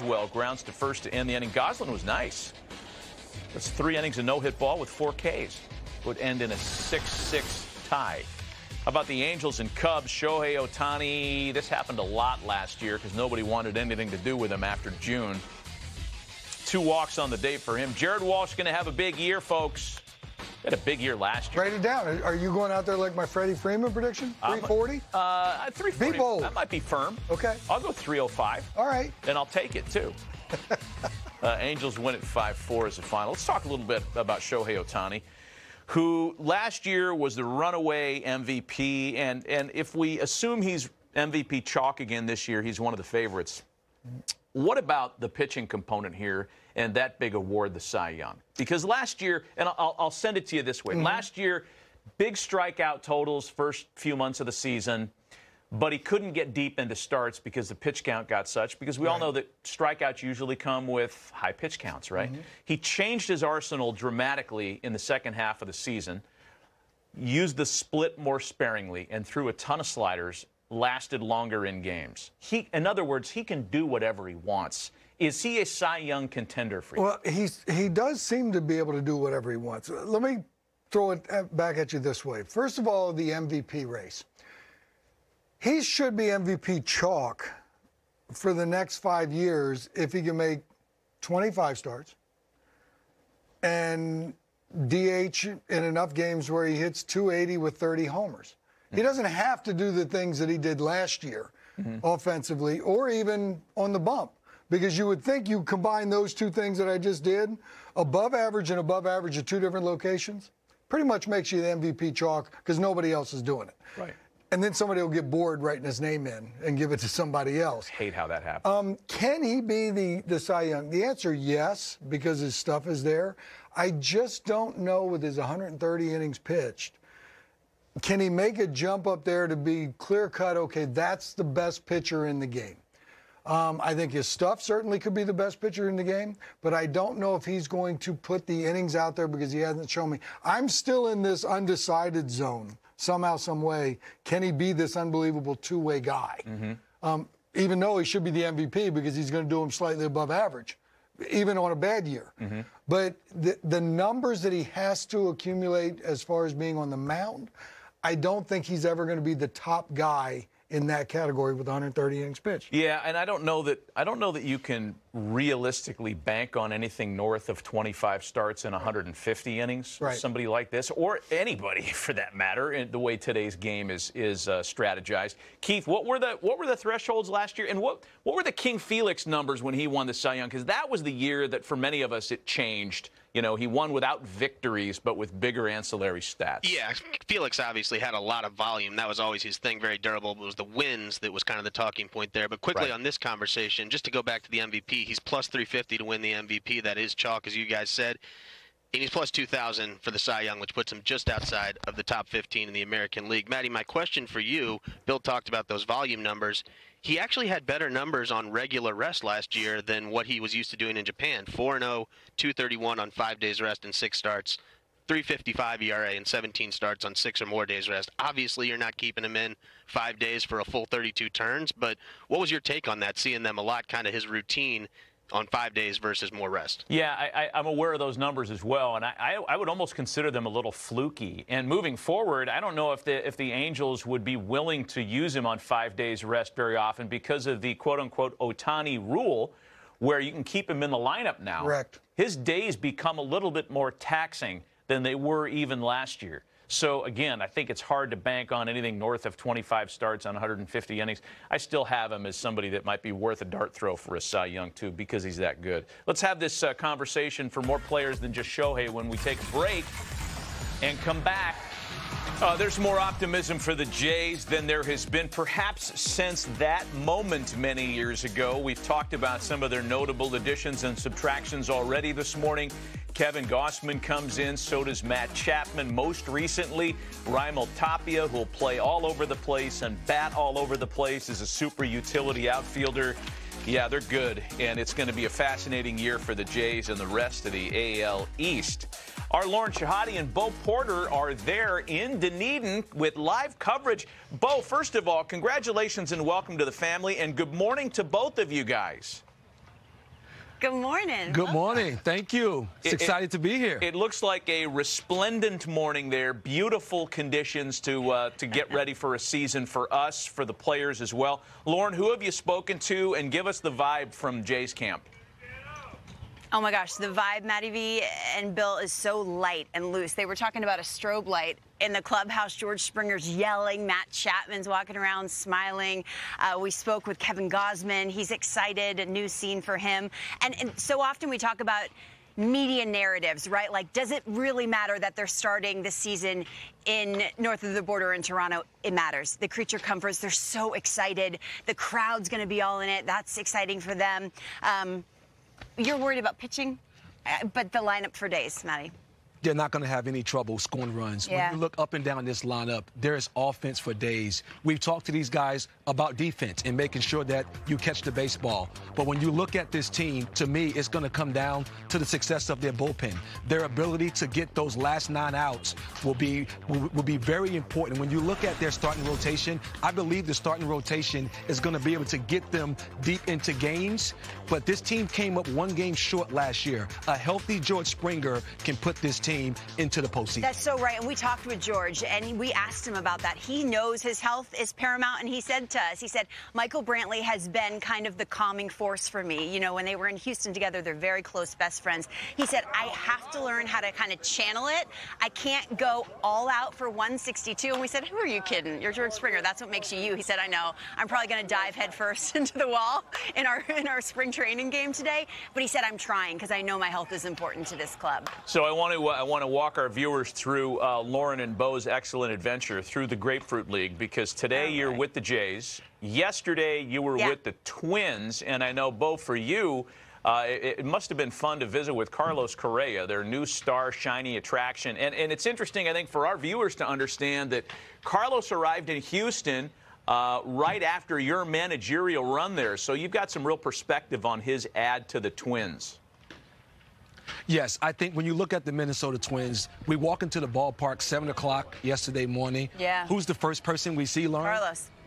Well, grounds to first to end the inning. Goslin was nice. That's 3 innings and no-hit ball with 4 Ks. Would end in a 6-6 tie. How about the Angels and Cubs? Shohei Ohtani. This happened a lot last year because nobody wanted anything to do with him after June. 2 walks on the day for him. Jared Walsh going to have a big year, folks. Had a big year last year. Write it down. Are you going out there like my Freddie Freeman prediction? 340? 340. Be bold. That might be firm. Okay. I'll go 305. All right. And I'll take it, too. Angels win at 5-4 as the final. Let's talk a little bit about Shohei Ohtani, who last year was the runaway MVP. And if we assume he's MVP chalk again this year, he's one of the favorites. What about the pitching component here and that big award, the Cy Young? Because last year, and I'll send it to you this way. Last year, big strikeout totals first few months of the season, but he couldn't get deep into starts because the pitch count got such, because we all know that strikeouts usually come with high pitch counts, right? He changed his arsenal dramatically in the second half of the season, used the split more sparingly, and threw a ton of sliders, lasted longer in games. In other words, he can do whatever he wants. Is he a Cy Young contender for you? Well, he does seem to be able to do whatever he wants. Let me throw it back at you this way. First of all, the MVP race. He should be MVP chalk for the next 5 years if he can make 25 starts and DH in enough games where he hits 280 with 30 homers. He doesn't have to do the things that he did last year offensively or even on the bump, because you would think you combine those 2 things that I just did, above average and above average at 2 different locations, pretty much makes you the MVP chalk because nobody else is doing it. Right. And then somebody will get bored writing his name in and give it to somebody else. Hate how that happens. Can he be the Cy Young? The answer, yes, because his stuff is there. I just don't know with his 130 innings pitched. Can he make a jump up there to be clear-cut, okay, that's the best pitcher in the game? I think his stuff certainly could be the best pitcher in the game, but I don't know if he's going to put the innings out there because he hasn't shown me. I'm still in this undecided zone somehow, some way. Can he be this unbelievable 2-way guy? Even though he should be the MVP because he's going to do him slightly above average, even on a bad year. But the numbers that he has to accumulate as far as being on the mound, I don't think he's ever going to be the top guy in that category with 130 innings pitched. Yeah, and I don't know that you can realistically bank on anything north of 25 starts in 150 innings. Right. Somebody like this, or anybody for that matter, in the way today's game is strategized. Keith, what were the thresholds last year, and what were the King Felix numbers when he won the Cy Young? Because that was the year that for many of us it changed. You know, he won without victories, but with bigger ancillary stats. Yeah, Felix obviously had a lot of volume. That was always his thing, very durable. It was the wins that was kind of the talking point there. But quickly on this conversation, just to go back to the MVP, he's plus 350 to win the MVP. That is chalk, as you guys said. And he's plus 2,000 for the Cy Young, which puts him just outside of the top 15 in the American League. Matty, my question for you, Bill talked about those volume numbers. He actually had better numbers on regular rest last year than what he was used to doing in Japan. 4-0, 231 on 5 days rest and 6 starts, 3.55 ERA and 17 starts on 6 or more days rest. Obviously, you're not keeping him in 5 days for a full 32 turns, but what was your take on that, seeing them a lot, kind of his routine on 5 days versus more rest? Yeah, I'm aware of those numbers as well, and I would almost consider them a little fluky. And moving forward, I don't know if the Angels would be willing to use him on 5 days rest very often because of the quote-unquote Ohtani rule, where you can keep him in the lineup now. Correct. His days become a little bit more taxing than they were even last year. So, again, I think it's hard to bank on anything north of 25 starts on 150 innings. I still have him as somebody that might be worth a dart throw for a Cy Young, too, because he's that good. Let's have this conversation for more players than just Shohei when we take a break and come back. There's more optimism for the Jays than there has been perhaps since that moment many years ago. We've talked about some of their notable additions and subtractions already this morning. Kevin Gausman comes in, so does Matt Chapman. Most recently, Raimel Tapia, who'll play all over the place and bat all over the place, is a super utility outfielder. Yeah, they're good, and it's going to be a fascinating year for the Jays and the rest of the AL East. Our Lauren Shahadi and Bo Porter are there in Dunedin with live coverage. Bo, first of all, congratulations and welcome to the family, and good morning to both of you guys. Good morning. Good morning. Thank you. Excited to be here. It looks like a resplendent morning there. Beautiful conditions to get ready for a season for us, for the players as well. Lauren, who have you spoken to, and give us the vibe from Jay's camp? Oh my gosh, the vibe, Matty V and Bill, is so light and loose. They were talking about a strobe light in the clubhouse. George Springer's yelling. Matt Chapman's walking around smiling. We spoke with Kevin Gausman. He's excited, a new scene for him. And so often we talk about media narratives, right? Like, does it really matter that they're starting this season in north of the border in Toronto? It matters. The creature comforts, they're so excited. The crowd's going to be all in it. That's exciting for them. You're worried about pitching, but the lineup for days, Matty. They're not going to have any trouble scoring runs. Yeah. When you look up and down this lineup, there's offense for days. We've talked to these guys about defense and making sure that you catch the baseball. But when you look at this team, to me, it's going to come down to the success of their bullpen. Their ability to get those last 9 outs will be very important. When you look at their starting rotation, I believe the starting rotation is going to be able to get them deep into games. But this team came up 1 game short last year. A healthy George Springer can put this team into the postseason. That's so right. And we talked with George, and we asked him about that. He knows his health is paramount, and he said to us, he said, Michael Brantley has been kind of the calming force for me. You know, when they were in Houston together, they're very close best friends. He said, I have to learn how to kind of channel it. I can't go all out for 162. And we said, who are you kidding? You're George Springer. That's what makes you you. He said, I know. I'm probably going to dive headfirst into the wall in our spring training game today. But he said, I'm trying because I know my health is important to this club. So I want to walk our viewers through Lauren and Bo's excellent adventure through the Grapefruit League, because today you're with the Jays. Yesterday you were with the Twins, and I know, Bo, for you, it must have been fun to visit with Carlos Correa, their new star, shiny attraction. And it's interesting, I think, for our viewers to understand that Carlos arrived in Houston right after your managerial run there. So you've got some real perspective on his add to the Twins. Yes, I think when you look at the Minnesota Twins, we walk into the ballpark 7 o'clock yesterday morning. Yeah. Who's the first person we see, Lauren?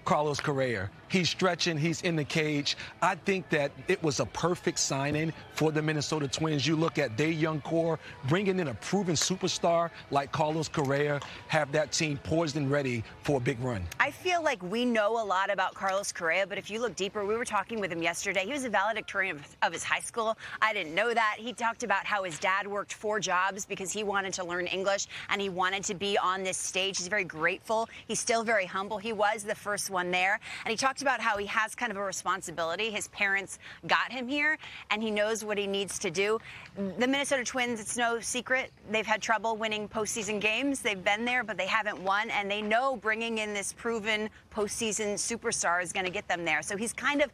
Carlos Correa. He's stretching. He's in the cage. I think that it was a perfect signing for the Minnesota Twins. You look at their young core, bringing in a proven superstar like Carlos Correa, have that team poised and ready for a big run. I feel like we know a lot about Carlos Correa, but if you look deeper, we were talking with him yesterday. He was a valedictorian of his high school. I didn't know that. He talked about how his dad worked 4 jobs because he wanted to learn English and he wanted to be on this stage. He's very grateful. He's still very humble. He was the first one there. And he talked about how he has kind of a responsibility. His parents got him here, and he knows what he needs to do. The Minnesota Twins, it's no secret, they've had trouble winning postseason games. They've been there, but they haven't won, and they know bringing in this proven postseason superstar is going to get them there. So he's kind of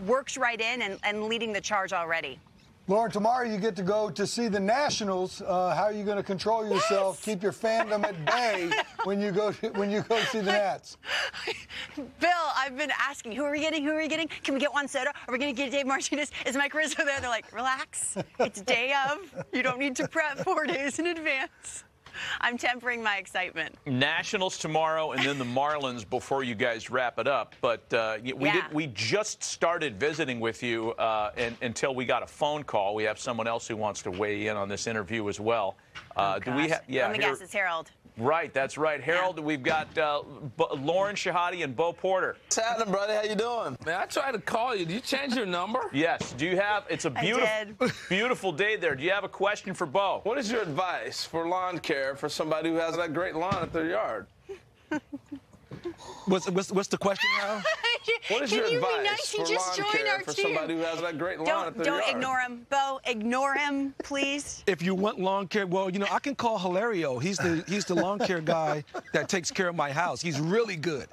worked right in and leading the charge already. Lauren, tomorrow you get to go to see the Nationals. How are you going to control yourself, keep your fandom at bay when you go see the Nats? Bill, I've been asking, who are we getting? Who are we getting? Can we get Juan Soto? Are we going to get Dave Martinez? Is Mike Rizzo there? They're like, relax. It's day of. You don't need to prep 4 days in advance. I'm tempering my excitement. Nationals tomorrow, and then the Marlins before you guys wrap it up. But we just started visiting with you until we got a phone call. We have someone else who wants to weigh in on this interview as well. Do we have? Yeah. Let me guess. It's Harold. Right, that's right. Harold, we've got Lauren Shehadi and Bo Porter. What's happening, brother? How you doing? Man, I tried to call you. Did you change your number? Yes. Do you have? It's a beautiful day there. Do you have a question for Bo? What is your advice for lawn care for somebody who has that great lawn at their yard? What's the question now? What is your advice for lawn care for somebody who has that great lawn at their yard? Don't ignore him, Bo. Ignore him, please. If you want lawn care, well, you know, I can call Hilario. He's the lawn care guy that takes care of my house. He's really good.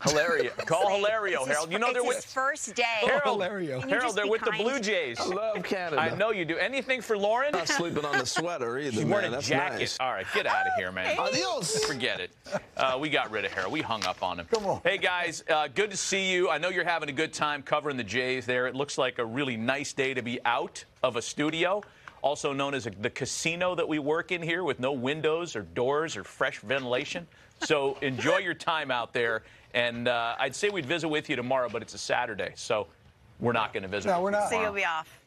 Hilario. Call Hilario, Harold. You know they're with his first day. Harold, Hilario. Harold, they're with the Blue Jays. I love Canada. I know you do. Anything for Lauren? Not sleeping on the sweater either, She's wearing a jacket. Nice. All right, get out of here, man. Adios. Forget it. We got rid of Harold. We hung up on him. Come on. Hey, guys, good to see you. I know you're having a good time covering the Jays there. It looks like a really nice day to be out of a studio, also known as the casino that we work in here, with no windows or doors or fresh ventilation. So enjoy your time out there. And I'd say we'd visit with you tomorrow, but it's a Saturday, so we're not going to visit. No, we're not. So you'll be off.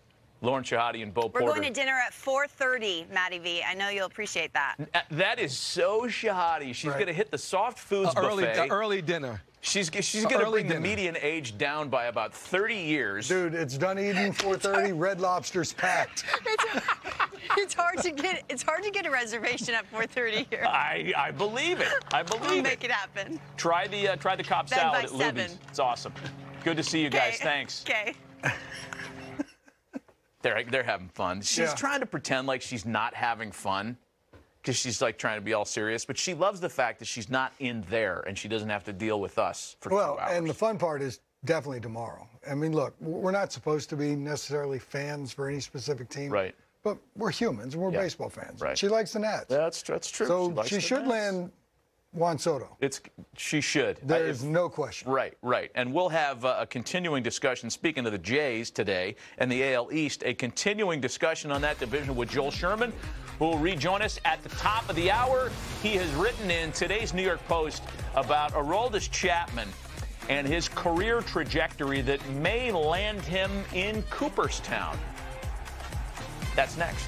Lauren Shahadi and Bo We're Porter. going to dinner at 4:30, Matty V. I know you'll appreciate that. That is so Shahadi. She's going to hit the soft foods buffet. Early dinner. She's going to bring the median age down by about 30 years. Dude, it's done eating 4:30. Red Lobster's packed. It's hard to get a reservation at 4:30 here. I believe it. I believe We'll it. make it happen. Try the Cobb Then salad by at 7. Luby's. It's awesome. Good to see you guys. Thanks. Okay. They're having fun. She's Yeah. trying to pretend like she's not having fun because she's like trying to be all serious, but she loves the fact that she's not in there and she doesn't have to deal with us for 2 hours. And the fun part is definitely tomorrow. I mean, look, we're not supposed to be necessarily fans for any specific team. Right. But we're humans and we're baseball fans. Right. She likes the Nats. That's true. So she should land Juan Soto. She should. There's no question. Right. And we'll have a continuing discussion, speaking of the Jays today and the AL East, a continuing discussion on that division with Joel Sherman, who will rejoin us at the top of the hour. He has written in today's New York Post about Aroldis Chapman and his career trajectory that may land him in Cooperstown. That's next.